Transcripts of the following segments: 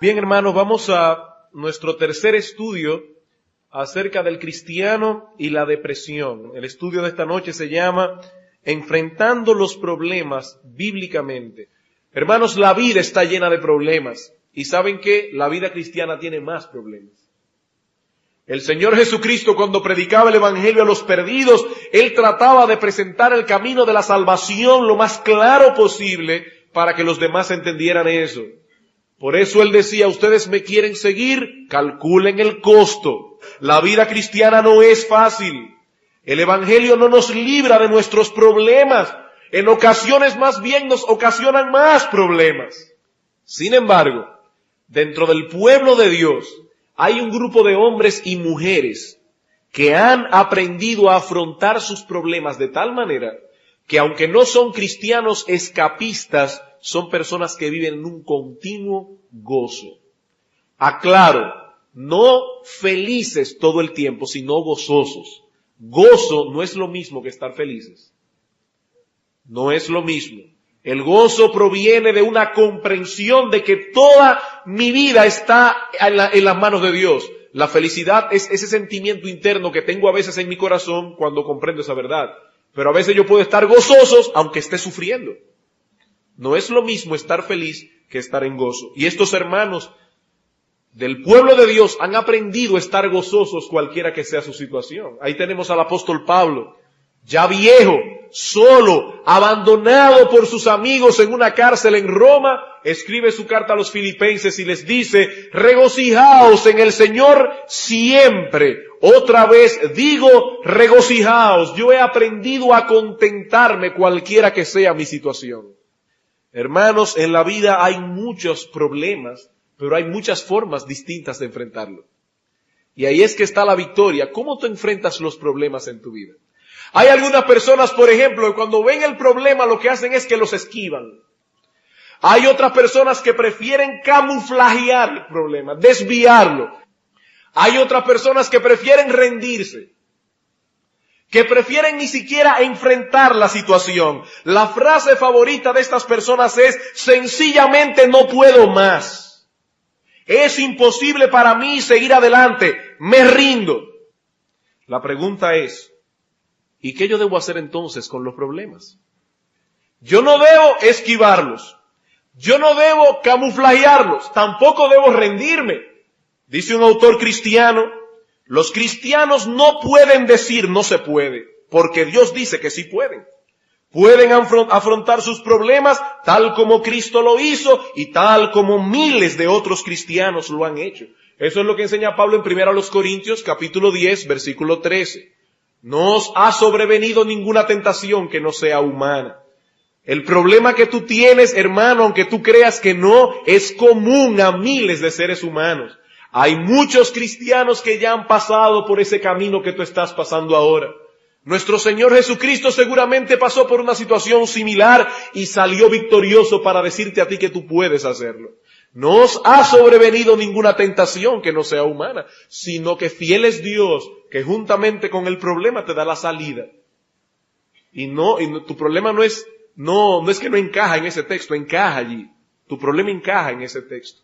Bien, hermanos, vamos a nuestro tercer estudio acerca del cristiano y la depresión. El estudio de esta noche se llama Enfrentando los problemas bíblicamente. Hermanos, la vida está llena de problemas. ¿Y saben qué? La vida cristiana tiene más problemas. El Señor Jesucristo, cuando predicaba el Evangelio a los perdidos, Él trataba de presentar el camino de la salvación lo más claro posible para que los demás entendieran eso. Por eso Él decía, ustedes me quieren seguir, calculen el costo. La vida cristiana no es fácil. El Evangelio no nos libra de nuestros problemas. En ocasiones más bien nos ocasionan más problemas. Sin embargo, dentro del pueblo de Dios hay un grupo de hombres y mujeres que han aprendido a afrontar sus problemas de tal manera que aunque no son cristianos escapistas, son personas que viven en un continuo gozo. Aclaro, no felices todo el tiempo, sino gozosos. Gozo no es lo mismo que estar felices. No es lo mismo. El gozo proviene de una comprensión de que toda mi vida está en las manos de Dios. La felicidad es ese sentimiento interno que tengo a veces en mi corazón cuando comprendo esa verdad. Pero a veces yo puedo estar gozoso aunque esté sufriendo. No es lo mismo estar feliz que estar en gozo. Y estos hermanos del pueblo de Dios han aprendido a estar gozosos cualquiera que sea su situación. Ahí tenemos al apóstol Pablo, ya viejo, solo, abandonado por sus amigos en una cárcel en Roma, escribe su carta a los filipenses y les dice, regocijaos en el Señor siempre. Otra vez digo, regocijaos. Yo he aprendido a contentarme cualquiera que sea mi situación. Hermanos, en la vida hay muchos problemas, pero hay muchas formas distintas de enfrentarlo. Y ahí es que está la victoria. ¿Cómo tú enfrentas los problemas en tu vida? Hay algunas personas, por ejemplo, que cuando ven el problema lo que hacen es que los esquivan. Hay otras personas que prefieren camuflajear el problema, desviarlo. Hay otras personas que prefieren rendirse, que prefieren ni siquiera enfrentar la situación. La frase favorita de estas personas es, sencillamente no puedo más. Es imposible para mí seguir adelante, me rindo. La pregunta es, ¿y qué yo debo hacer entonces con los problemas? Yo no debo esquivarlos, yo no debo camuflajearlos, tampoco debo rendirme. Dice un autor cristiano, los cristianos no pueden decir no se puede, porque Dios dice que sí pueden. Pueden afrontar sus problemas tal como Cristo lo hizo y tal como miles de otros cristianos lo han hecho. Eso es lo que enseña Pablo en 1 Corintios capítulo 10, versículo 13. No os ha sobrevenido ninguna tentación que no sea humana. El problema que tú tienes, hermano, aunque tú creas que no, es común a miles de seres humanos. Hay muchos cristianos que ya han pasado por ese camino que tú estás pasando ahora. Nuestro Señor Jesucristo seguramente pasó por una situación similar y salió victorioso para decirte a ti que tú puedes hacerlo. No os ha sobrevenido ninguna tentación que no sea humana, sino que fiel es Dios, que juntamente con el problema te da la salida. Tu problema no es que no encaja en ese texto, encaja allí. Tu problema encaja en ese texto.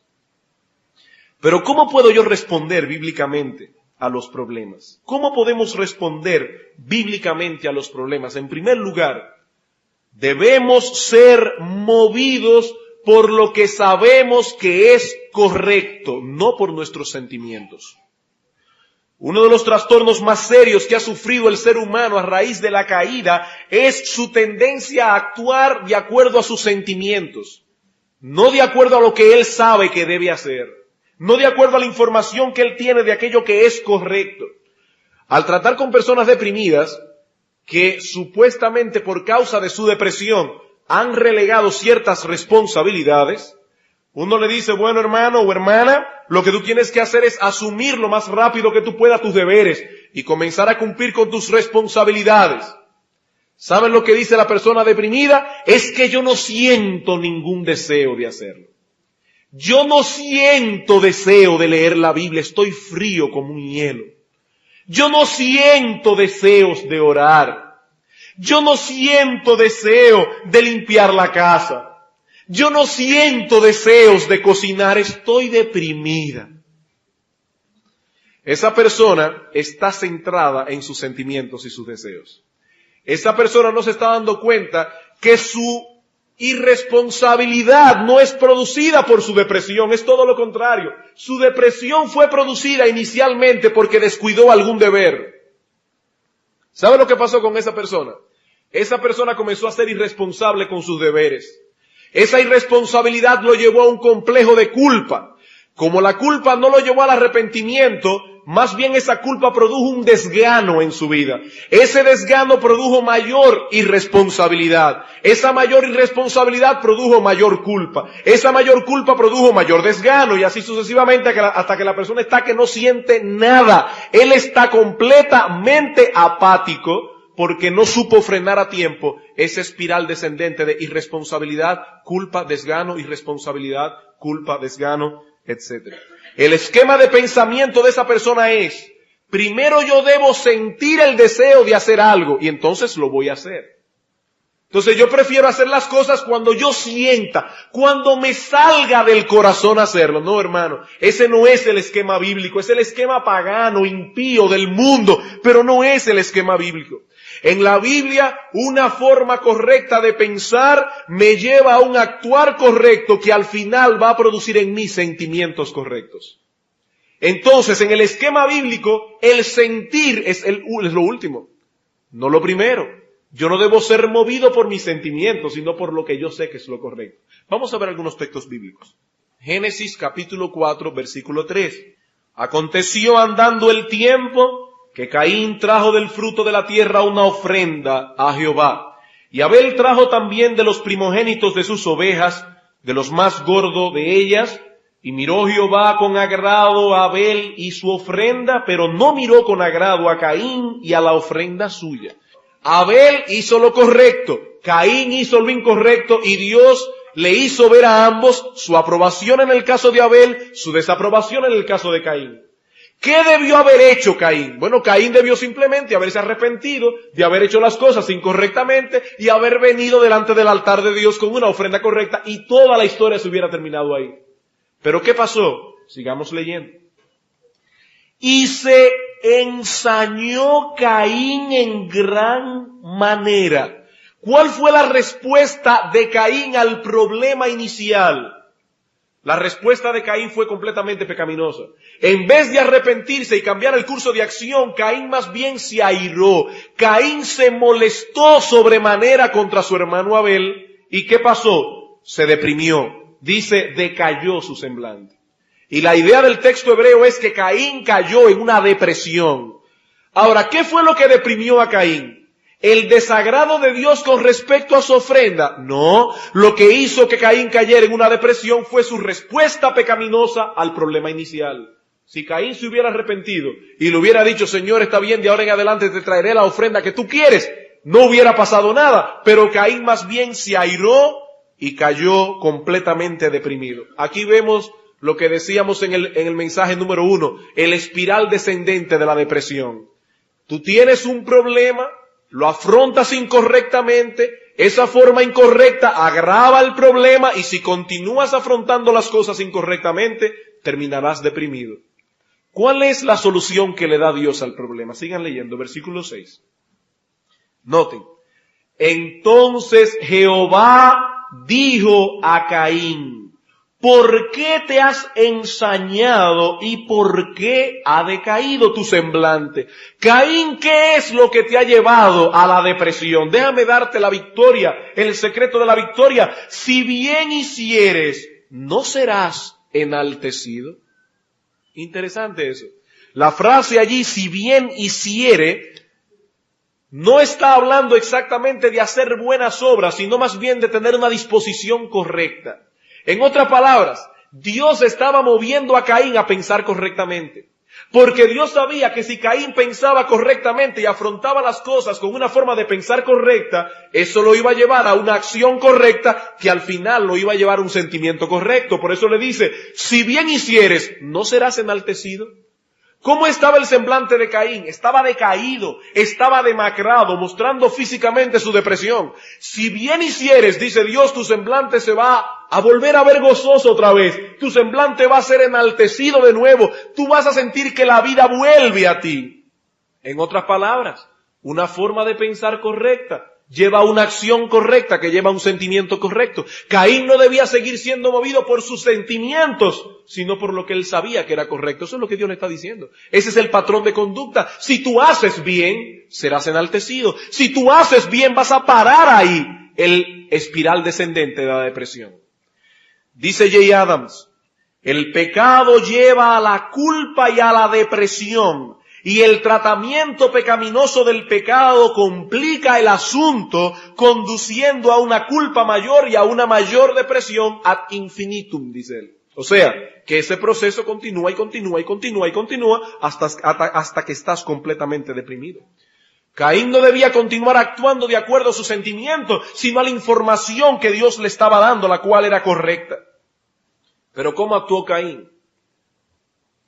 Pero ¿cómo puedo yo responder bíblicamente a los problemas? ¿Cómo podemos responder bíblicamente a los problemas? En primer lugar, debemos ser movidos por lo que sabemos que es correcto, no por nuestros sentimientos. Uno de los trastornos más serios que ha sufrido el ser humano a raíz de la caída es su tendencia a actuar de acuerdo a sus sentimientos, no de acuerdo a lo que él sabe que debe hacer, no de acuerdo a la información que él tiene de aquello que es correcto. Al tratar con personas deprimidas que supuestamente por causa de su depresión han relegado ciertas responsabilidades, uno le dice, bueno, hermano o hermana, lo que tú tienes que hacer es asumir lo más rápido que tú puedas tus deberes y comenzar a cumplir con tus responsabilidades. ¿Saben lo que dice la persona deprimida? Es que yo no siento ningún deseo de hacerlo. Yo no siento deseo de leer la Biblia, estoy frío como un hielo. Yo no siento deseos de orar. Yo no siento deseo de limpiar la casa. Yo no siento deseos de cocinar, estoy deprimida. Esa persona está centrada en sus sentimientos y sus deseos. Esa persona no se está dando cuenta que su irresponsabilidad no es producida por su depresión, es todo lo contrario. Su depresión fue producida inicialmente porque descuidó algún deber. ¿Sabe lo que pasó con esa persona? Esa persona comenzó a ser irresponsable con sus deberes. Esa irresponsabilidad lo llevó a un complejo de culpa. Como la culpa no lo llevó al arrepentimiento, más bien esa culpa produjo un desgano en su vida. Ese desgano produjo mayor irresponsabilidad. Esa mayor irresponsabilidad produjo mayor culpa. Esa mayor culpa produjo mayor desgano y así sucesivamente hasta que la persona está que no siente nada. Él está completamente apático porque no supo frenar a tiempo esa espiral descendente de irresponsabilidad, culpa, desgano, irresponsabilidad, culpa, desgano, etc. El esquema de pensamiento de esa persona es, primero yo debo sentir el deseo de hacer algo y entonces lo voy a hacer. Entonces yo prefiero hacer las cosas cuando yo sienta, cuando me salga del corazón hacerlo. No, hermano, ese no es el esquema bíblico, es el esquema pagano, impío del mundo, pero no es el esquema bíblico. En la Biblia, una forma correcta de pensar me lleva a un actuar correcto que al final va a producir en mí sentimientos correctos. Entonces, en el esquema bíblico, el sentir es lo último, no lo primero. Yo no debo ser movido por mis sentimientos, sino por lo que yo sé que es lo correcto. Vamos a ver algunos textos bíblicos. Génesis capítulo 4, versículo 3. Aconteció andando el tiempo que Caín trajo del fruto de la tierra una ofrenda a Jehová. Y Abel trajo también de los primogénitos de sus ovejas, de los más gordos de ellas, y miró Jehová con agrado a Abel y su ofrenda, pero no miró con agrado a Caín y a la ofrenda suya. Abel hizo lo correcto, Caín hizo lo incorrecto, y Dios le hizo ver a ambos su aprobación en el caso de Abel, su desaprobación en el caso de Caín. ¿Qué debió haber hecho Caín? Bueno, Caín debió simplemente haberse arrepentido de haber hecho las cosas incorrectamente y haber venido delante del altar de Dios con una ofrenda correcta y toda la historia se hubiera terminado ahí. ¿Pero qué pasó? Sigamos leyendo. Y se ensañó Caín en gran manera. ¿Cuál fue la respuesta de Caín al problema inicial? La respuesta de Caín fue completamente pecaminosa. En vez de arrepentirse y cambiar el curso de acción, Caín más bien se airó. Caín se molestó sobremanera contra su hermano Abel. ¿Y qué pasó? Se deprimió. Dice, decayó su semblante. Y la idea del texto hebreo es que Caín cayó en una depresión. Ahora, ¿qué fue lo que deprimió a Caín? ¿El desagrado de Dios con respecto a su ofrenda? No, lo que hizo que Caín cayera en una depresión fue su respuesta pecaminosa al problema inicial. Si Caín se hubiera arrepentido y le hubiera dicho, Señor, está bien, de ahora en adelante te traeré la ofrenda que tú quieres, no hubiera pasado nada, pero Caín más bien se airó y cayó completamente deprimido. Aquí vemos lo que decíamos en el mensaje número 1, el espiral descendente de la depresión. Tú tienes un problema, lo afrontas incorrectamente, esa forma incorrecta agrava el problema y si continúas afrontando las cosas incorrectamente, terminarás deprimido. ¿Cuál es la solución que le da Dios al problema? Sigan leyendo, versículo 6. Noten. Entonces Jehová dijo a Caín, ¿por qué te has ensañado y por qué ha decaído tu semblante? Caín, ¿qué es lo que te ha llevado a la depresión? Déjame darte la victoria, el secreto de la victoria. Si bien hicieres, ¿no serás enaltecido? Interesante eso. La frase allí, si bien hiciere, no está hablando exactamente de hacer buenas obras, sino más bien de tener una disposición correcta. En otras palabras, Dios estaba moviendo a Caín a pensar correctamente. Porque Dios sabía que si Caín pensaba correctamente y afrontaba las cosas con una forma de pensar correcta, eso lo iba a llevar a una acción correcta que al final lo iba a llevar a un sentimiento correcto. Por eso le dice, si bien hicieres, ¿no serás enaltecido? ¿Cómo estaba el semblante de Caín? Estaba decaído, estaba demacrado, mostrando físicamente su depresión. Si bien hicieres, dice Dios, tu semblante se va a volver a ver gozoso otra vez. Tu semblante va a ser enaltecido de nuevo. Tú vas a sentir que la vida vuelve a ti. En otras palabras, una forma de pensar correcta lleva a una acción correcta que lleva a un sentimiento correcto. Caín no debía seguir siendo movido por sus sentimientos, sino por lo que él sabía que era correcto. Eso es lo que Dios le está diciendo. Ese es el patrón de conducta. Si tú haces bien, serás enaltecido. Si tú haces bien, vas a parar ahí el espiral descendente de la depresión. Dice Jay Adams, el pecado lleva a la culpa y a la depresión. Y el tratamiento pecaminoso del pecado complica el asunto, conduciendo a una culpa mayor y a una mayor depresión ad infinitum, dice él. O sea, que ese proceso continúa y continúa y continúa y continúa hasta que estás completamente deprimido. Caín no debía continuar actuando de acuerdo a sus sentimientos, sino a la información que Dios le estaba dando, la cual era correcta. Pero ¿cómo actuó Caín?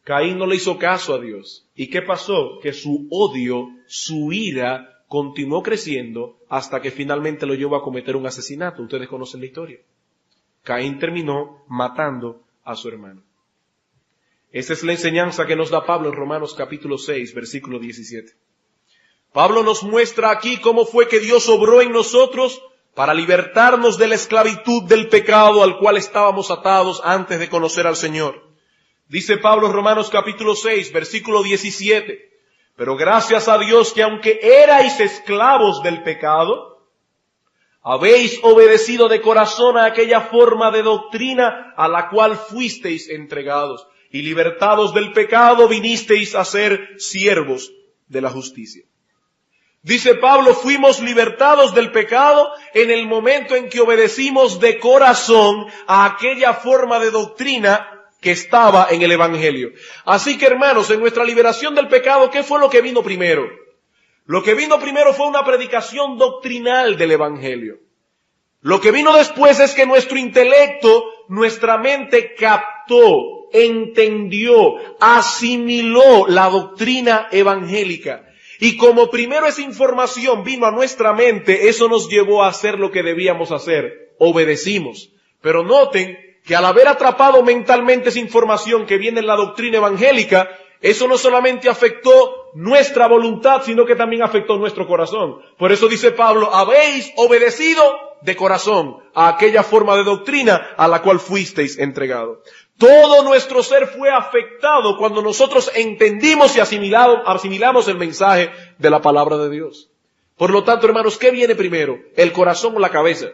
Caín no le hizo caso a Dios. ¿Y qué pasó? Que su odio, su ira, continuó creciendo hasta que finalmente lo llevó a cometer un asesinato. Ustedes conocen la historia. Caín terminó matando a su hermano. Esa es la enseñanza que nos da Pablo en Romanos capítulo 6, versículo 17. Pablo nos muestra aquí cómo fue que Dios obró en nosotros para libertarnos de la esclavitud del pecado al cual estábamos atados antes de conocer al Señor. Dice Pablo en Romanos capítulo 6, versículo 17, pero gracias a Dios que aunque erais esclavos del pecado, habéis obedecido de corazón a aquella forma de doctrina a la cual fuisteis entregados, y libertados del pecado vinisteis a ser siervos de la justicia. Dice Pablo, fuimos libertados del pecado en el momento en que obedecimos de corazón a aquella forma de doctrina que estaba en el Evangelio. Así que, hermanos, en nuestra liberación del pecado, ¿qué fue lo que vino primero? Lo que vino primero fue una predicación doctrinal del Evangelio. Lo que vino después es que nuestro intelecto, nuestra mente captó, entendió, asimiló la doctrina evangélica. Y como primero esa información vino a nuestra mente, eso nos llevó a hacer lo que debíamos hacer. Obedecimos. Pero noten que al haber atrapado mentalmente esa información que viene en la doctrina evangélica, eso no solamente afectó nuestra voluntad, sino que también afectó nuestro corazón. Por eso dice Pablo, habéis obedecido de corazón a aquella forma de doctrina a la cual fuisteis entregados. Todo nuestro ser fue afectado cuando nosotros entendimos y asimilamos el mensaje de la palabra de Dios. Por lo tanto, hermanos, ¿qué viene primero? ¿El corazón o la cabeza?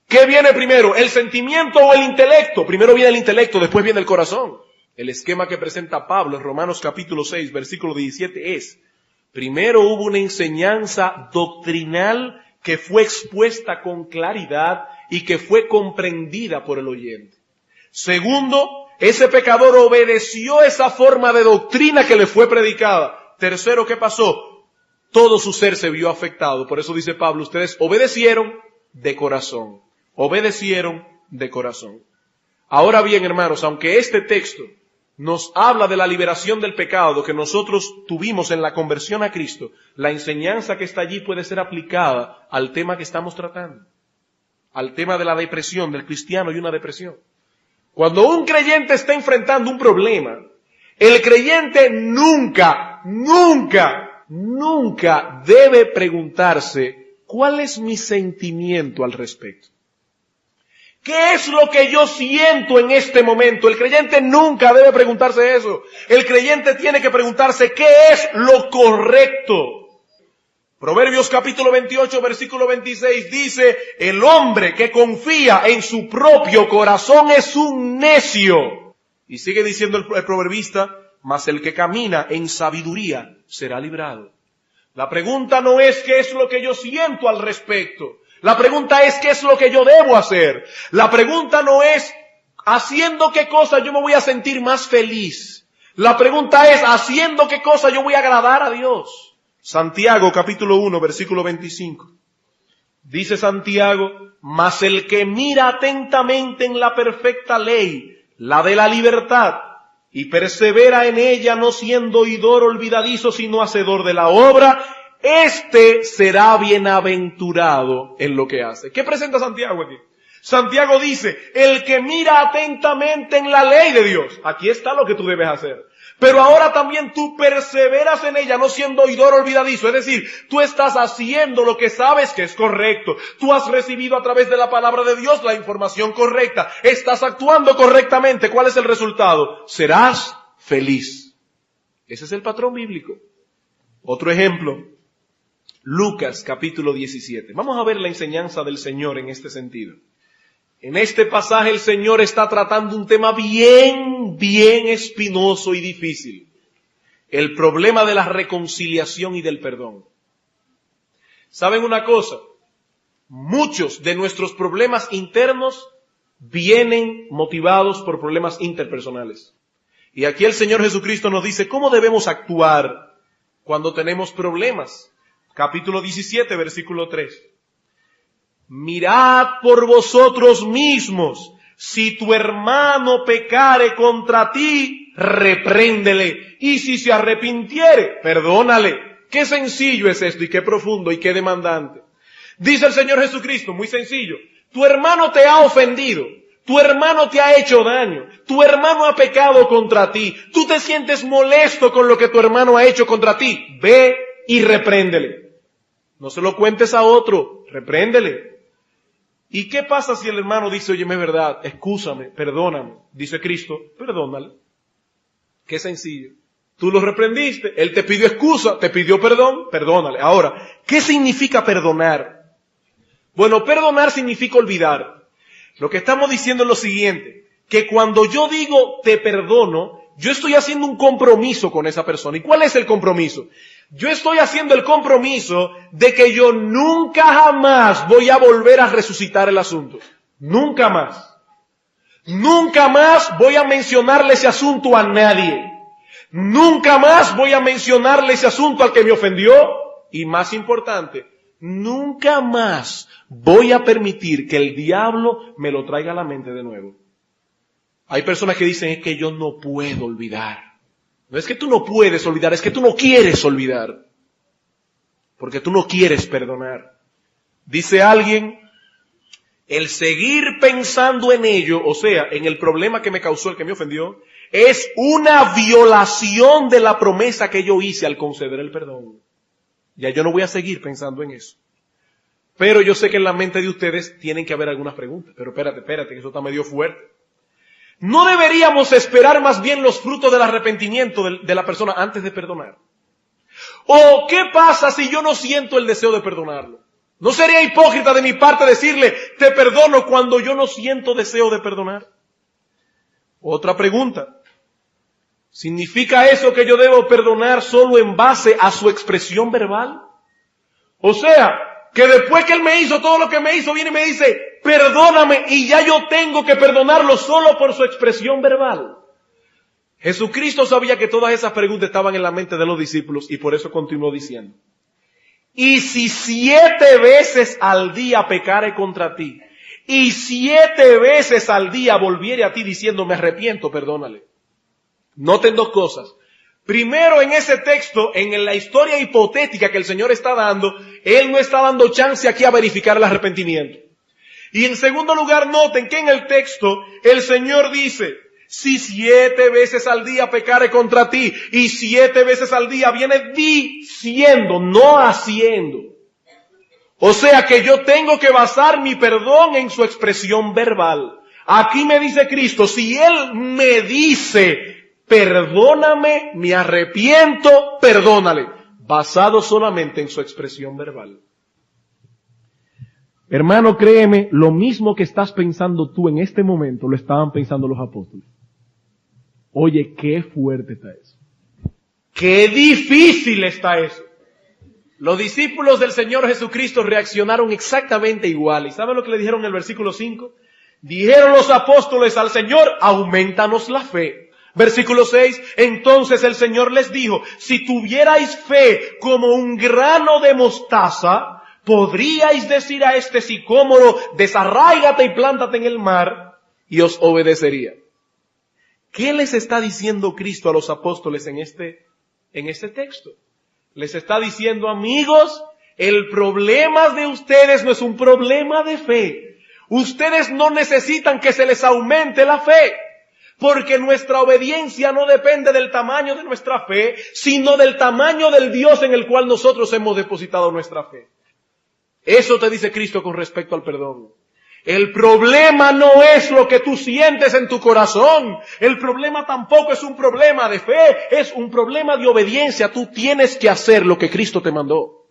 ¿Qué viene primero? ¿El sentimiento o el intelecto? Primero viene el intelecto, después viene el corazón. El esquema que presenta Pablo en Romanos capítulo 6, versículo 17 es, primero hubo una enseñanza doctrinal que fue expuesta con claridad y que fue comprendida por el oyente. Segundo, ese pecador obedeció esa forma de doctrina que le fue predicada. Tercero, ¿qué pasó? Todo su ser se vio afectado. Por eso dice Pablo, ustedes obedecieron de corazón. Obedecieron de corazón. Ahora bien, hermanos, aunque este texto nos habla de la liberación del pecado que nosotros tuvimos en la conversión a Cristo, la enseñanza que está allí puede ser aplicada al tema que estamos tratando, al tema de la depresión, del cristiano y una depresión. Cuando un creyente está enfrentando un problema, el creyente nunca debe preguntarse, ¿cuál es mi sentimiento al respecto? ¿Qué es lo que yo siento en este momento? El creyente nunca debe preguntarse eso. El creyente tiene que preguntarse ¿qué es lo correcto? Proverbios capítulo 28, versículo 26 dice, el hombre que confía en su propio corazón es un necio. Y sigue diciendo el proverbista, mas el que camina en sabiduría será librado. La pregunta no es qué es lo que yo siento al respecto. La pregunta es qué es lo que yo debo hacer. La pregunta no es haciendo qué cosa yo me voy a sentir más feliz. La pregunta es haciendo qué cosa yo voy a agradar a Dios. Santiago capítulo 1 versículo 25. Dice Santiago, mas el que mira atentamente en la perfecta ley, la de la libertad, y persevera en ella, no siendo oidor olvidadizo, sino hacedor de la obra, este será bienaventurado en lo que hace. ¿Qué presenta Santiago aquí? Santiago dice, el que mira atentamente en la ley de Dios, aquí está lo que tú debes hacer. Pero ahora también tú perseveras en ella, no siendo oidor olvidadizo. Es decir, tú estás haciendo lo que sabes que es correcto. Tú has recibido a través de la palabra de Dios la información correcta. Estás actuando correctamente. ¿Cuál es el resultado? Serás feliz. Ese es el patrón bíblico. Otro ejemplo, Lucas capítulo 17. Vamos a ver la enseñanza del Señor en este sentido. En este pasaje el Señor está tratando un tema bien espinoso y difícil. El problema de la reconciliación y del perdón. ¿Saben una cosa? Muchos de nuestros problemas internos vienen motivados por problemas interpersonales. Y aquí el Señor Jesucristo nos dice cómo debemos actuar cuando tenemos problemas. Capítulo 17, versículo 3. Mirad por vosotros mismos, si tu hermano pecare contra ti, repréndele, y si se arrepintiere, perdónale. Qué sencillo es esto, y qué profundo, y qué demandante. Dice el Señor Jesucristo, muy sencillo, tu hermano te ha ofendido, tu hermano te ha hecho daño, tu hermano ha pecado contra ti, tú te sientes molesto con lo que tu hermano ha hecho contra ti, ve y repréndele. No se lo cuentes a otro, repréndele. ¿Y qué pasa si el hermano dice, óyeme, es verdad, excúsame, perdóname? Dice Cristo, perdónale. Qué sencillo. Tú lo reprendiste, él te pidió excusa, te pidió perdón, perdónale. Ahora, ¿qué significa perdonar? Bueno, perdonar significa olvidar. Lo que estamos diciendo es lo siguiente, que cuando yo digo te perdono, yo estoy haciendo un compromiso con esa persona. ¿Y cuál es el compromiso? Yo estoy haciendo el compromiso de que yo nunca jamás voy a volver a resucitar el asunto. Nunca más. Nunca más voy a mencionarle ese asunto a nadie. Nunca más voy a mencionarle ese asunto al que me ofendió. Y más importante, nunca más voy a permitir que el diablo me lo traiga a la mente de nuevo. Hay personas que dicen, es que yo no puedo olvidar. No es que tú no puedes olvidar, es que tú no quieres olvidar. Porque tú no quieres perdonar. Dice alguien, el seguir pensando en ello, o sea, en el problema que me causó el que me ofendió, es una violación de la promesa que yo hice al conceder el perdón. Ya yo no voy a seguir pensando en eso. Pero yo sé que en la mente de ustedes tienen que haber algunas preguntas. Pero espérate, que eso está medio fuerte. ¿No deberíamos esperar más bien los frutos del arrepentimiento de la persona antes de perdonar? ¿O qué pasa si yo no siento el deseo de perdonarlo? ¿No sería hipócrita de mi parte decirle, te perdono cuando yo no siento deseo de perdonar? Otra pregunta. ¿Significa eso que yo debo perdonar solo en base a su expresión verbal? O sea, que después que él me hizo todo lo que me hizo, viene y me dice, perdóname, y ya yo tengo que perdonarlo solo por su expresión verbal. Jesucristo sabía que todas esas preguntas estaban en la mente de los discípulos y por eso continuó diciendo, y si 7 veces al día pecare contra ti, y 7 veces al día volviere a ti diciendo, me arrepiento, perdónale. Noten dos cosas. Primero, en ese texto, en la historia hipotética que el Señor está dando, Él no está dando chance aquí a verificar el arrepentimiento. Y en segundo lugar, noten que en el texto, el Señor dice, si 7 veces al día pecare contra ti, y 7 veces al día viene diciendo, no haciendo. O sea que yo tengo que basar mi perdón en su expresión verbal. Aquí me dice Cristo, si Él me dice, perdóname, me arrepiento, perdónale, basado solamente en su expresión verbal. Hermano, créeme, lo mismo que estás pensando tú en este momento, lo estaban pensando los apóstoles. Oye, qué fuerte está eso. Qué difícil está eso. Los discípulos del Señor Jesucristo reaccionaron exactamente igual. ¿Y saben lo que le dijeron en el versículo 5? Dijeron los apóstoles al Señor, aumentanos la fe. Versículo 6, entonces el Señor les dijo, si tuvierais fe como un grano de mostaza, podríais decir a este sicómoro, desarráigate y plántate en el mar, y os obedecería. ¿Qué les está diciendo Cristo a los apóstoles en este texto? Les está diciendo, amigos, el problema de ustedes no es un problema de fe. Ustedes no necesitan que se les aumente la fe, porque nuestra obediencia no depende del tamaño de nuestra fe, sino del tamaño del Dios en el cual nosotros hemos depositado nuestra fe. Eso te dice Cristo con respecto al perdón. El problema no es lo que tú sientes en tu corazón. El problema tampoco es un problema de fe, es un problema de obediencia. Tú tienes que hacer lo que Cristo te mandó.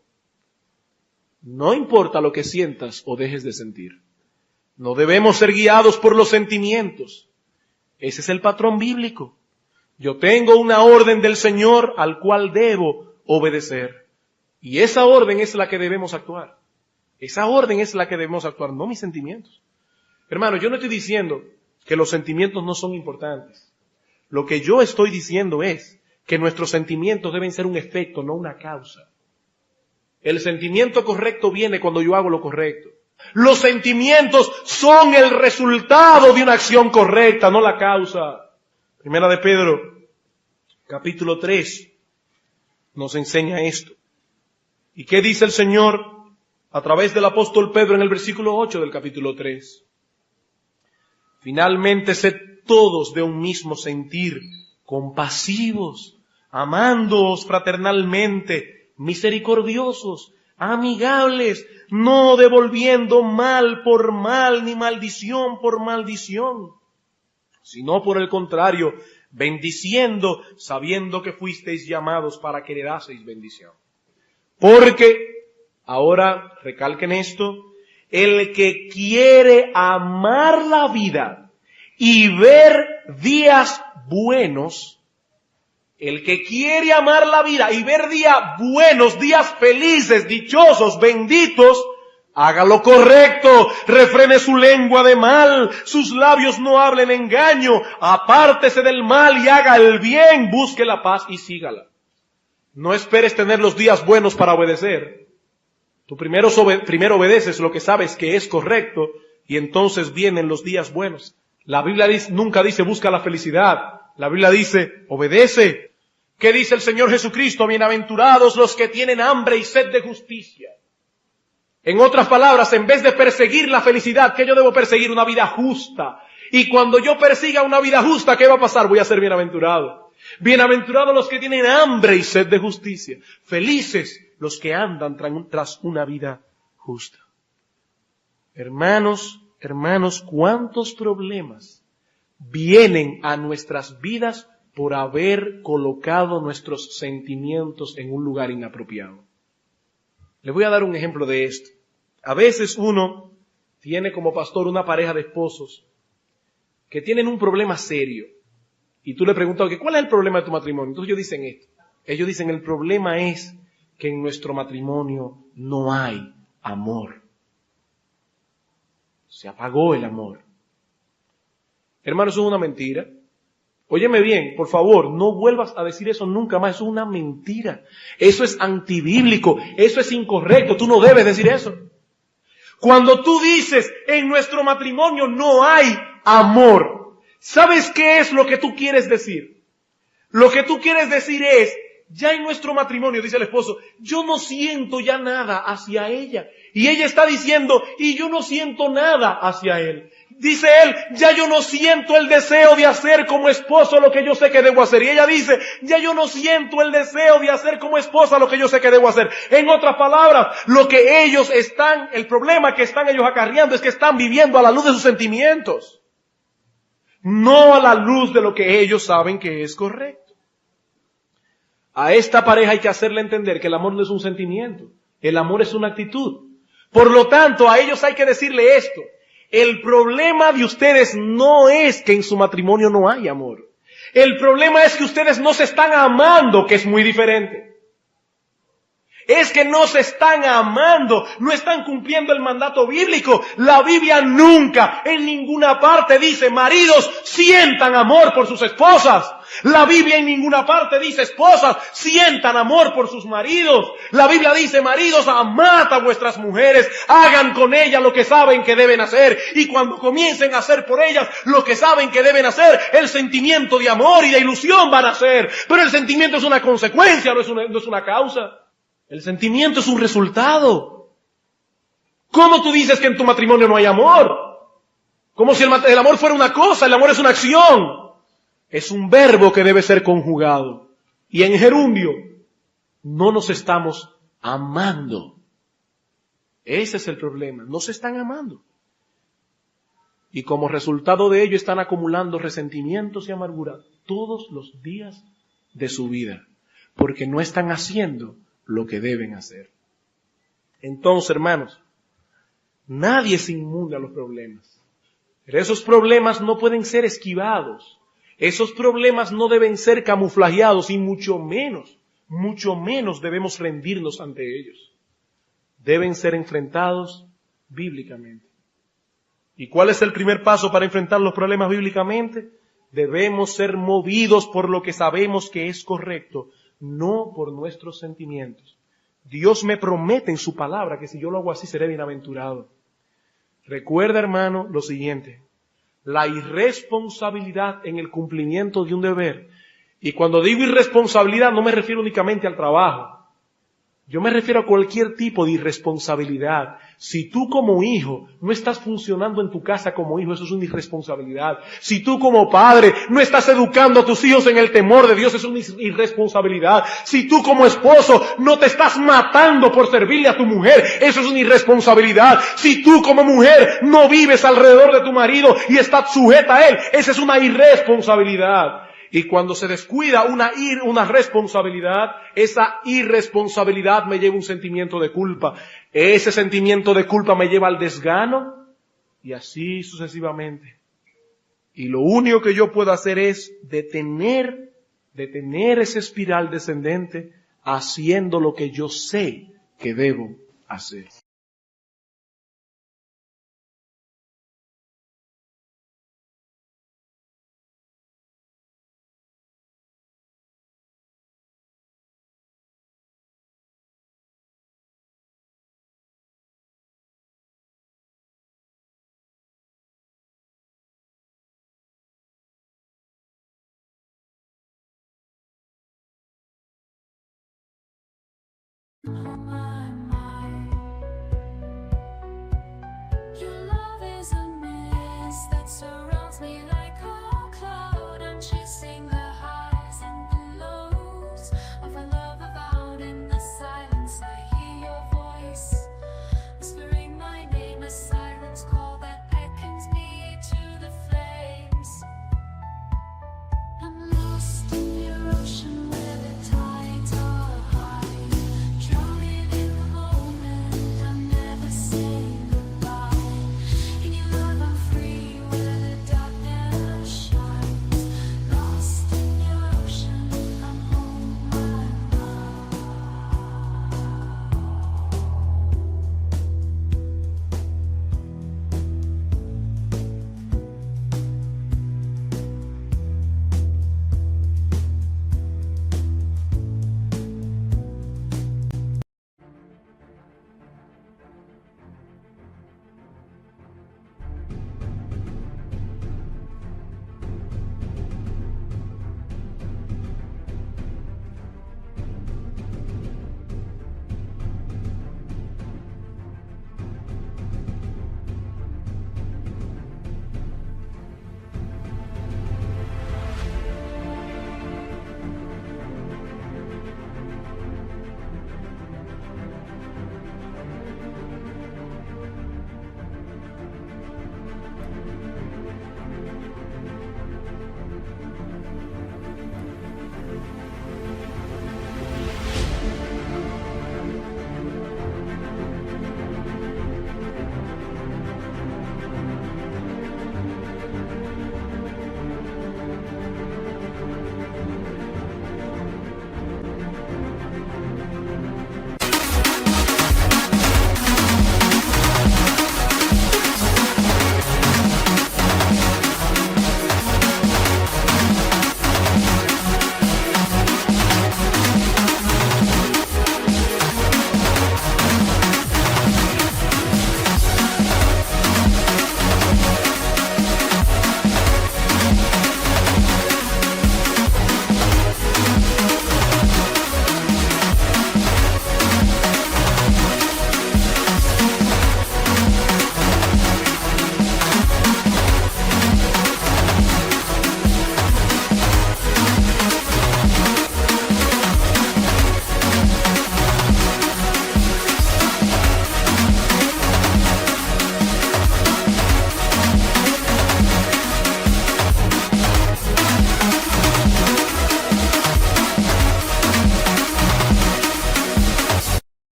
No importa lo que sientas o dejes de sentir. No debemos ser guiados por los sentimientos. Ese es el patrón bíblico. Yo tengo una orden del Señor al cual debo obedecer. Y esa orden es la que debemos actuar. Esa orden es la que debemos actuar, no mis sentimientos. Hermano, yo no estoy diciendo que los sentimientos no son importantes. Lo que yo estoy diciendo es que nuestros sentimientos deben ser un efecto, no una causa. El sentimiento correcto viene cuando yo hago lo correcto. Los sentimientos son el resultado de una acción correcta, no la causa. Primera de Pedro, capítulo 3, nos enseña esto. ¿Y qué dice el Señor a través del apóstol Pedro en el versículo 8 del capítulo 3? Finalmente, sed todos de un mismo sentir, compasivos, amándoos fraternalmente, misericordiosos, amigables, no devolviendo mal por mal, ni maldición por maldición, sino por el contrario, bendiciendo, sabiendo que fuisteis llamados para que heredaseis bendición. Porque, ahora recalquen esto, el que quiere amar la vida y ver días buenos, el que quiere amar la vida y ver días buenos, días felices, dichosos, benditos, haga lo correcto, refrene su lengua de mal, sus labios no hablen engaño, apártese del mal y haga el bien, busque la paz y sígala. No esperes tener los días buenos para obedecer. Tú primero obedeces lo que sabes que es correcto y entonces vienen los días buenos. La Biblia nunca dice busca la felicidad. La Biblia dice obedece. ¿Qué dice el Señor Jesucristo? Bienaventurados los que tienen hambre y sed de justicia. En otras palabras, en vez de perseguir la felicidad, ¿qué yo debo perseguir? Una vida justa. Y cuando yo persiga una vida justa, ¿qué va a pasar? Voy a ser bienaventurado. Bienaventurados los que tienen hambre y sed de justicia. Felices los que andan tras una vida justa. Hermanos, ¿cuántos problemas vienen a nuestras vidas por haber colocado nuestros sentimientos en un lugar inapropiado? Les voy a dar un ejemplo de esto. A veces uno tiene como pastor una pareja de esposos que tienen un problema serio. Y tú le preguntas, ¿cuál es el problema de tu matrimonio? Entonces ellos dicen esto. Ellos dicen, el problema es que en nuestro matrimonio no hay amor. Se apagó el amor. Hermano, eso es una mentira. Óyeme bien, por favor, no vuelvas a decir eso nunca más. Eso es una mentira. Eso es antibíblico. Eso es incorrecto. Tú no debes decir eso. Cuando tú dices, en nuestro matrimonio no hay amor, ¿sabes qué es lo que tú quieres decir? Lo que tú quieres decir es, ya en nuestro matrimonio, dice el esposo, yo no siento ya nada hacia ella. Y ella está diciendo, y yo no siento nada hacia él. Dice él, ya yo no siento el deseo de hacer como esposo lo que yo sé que debo hacer. Y ella dice, ya yo no siento el deseo de hacer como esposa lo que yo sé que debo hacer. En otras palabras, el problema que están ellos acarreando es que están viviendo a la luz de sus sentimientos. No a la luz de lo que ellos saben que es correcto. A esta pareja hay que hacerle entender que el amor no es un sentimiento. El amor es una actitud. Por lo tanto, a ellos hay que decirle esto. El problema de ustedes no es que en su matrimonio no hay amor. El problema es que ustedes no se están amando, que es muy diferente. Es que no se están amando, no están cumpliendo el mandato bíblico. La Biblia nunca, en ninguna parte dice, maridos, sientan amor por sus esposas. La Biblia en ninguna parte dice, esposas, sientan amor por sus maridos. La Biblia dice, maridos, amad a vuestras mujeres, hagan con ellas lo que saben que deben hacer. Y cuando comiencen a hacer por ellas lo que saben que deben hacer, el sentimiento de amor y de ilusión van a ser. Pero el sentimiento es una consecuencia, no es una causa. El sentimiento es un resultado. ¿Cómo tú dices que en tu matrimonio no hay amor? Como si el amor fuera una cosa, el amor es una acción. Es un verbo que debe ser conjugado. Y en gerundio, no nos estamos amando. Ese es el problema. No se están amando. Y como resultado de ello están acumulando resentimientos y amargura todos los días de su vida. Porque no están haciendo lo que deben hacer. Entonces, hermanos, nadie es inmune a los problemas. Pero esos problemas no pueden ser esquivados. Esos problemas no deben ser camuflajeados y mucho menos debemos rendirnos ante ellos. Deben ser enfrentados bíblicamente. ¿Y cuál es el primer paso para enfrentar los problemas bíblicamente? Debemos ser movidos por lo que sabemos que es correcto, no por nuestros sentimientos. Dios me promete en su palabra que si yo lo hago así seré bienaventurado. Recuerda, hermano, lo siguiente. La irresponsabilidad en el cumplimiento de un deber. Y cuando digo irresponsabilidad no me refiero únicamente al trabajo. Yo me refiero a cualquier tipo de irresponsabilidad. Si tú como hijo no estás funcionando en tu casa como hijo, eso es una irresponsabilidad. Si tú como padre no estás educando a tus hijos en el temor de Dios, eso es una irresponsabilidad. Si tú como esposo no te estás matando por servirle a tu mujer, eso es una irresponsabilidad. Si tú como mujer no vives alrededor de tu marido y estás sujeta a él, esa es una irresponsabilidad. Y cuando se descuida una responsabilidad, esa irresponsabilidad me lleva a un sentimiento de culpa. Ese sentimiento de culpa me lleva al desgano y así sucesivamente. Y lo único que yo puedo hacer es detener esa espiral descendente haciendo lo que yo sé que debo hacer. Oh my.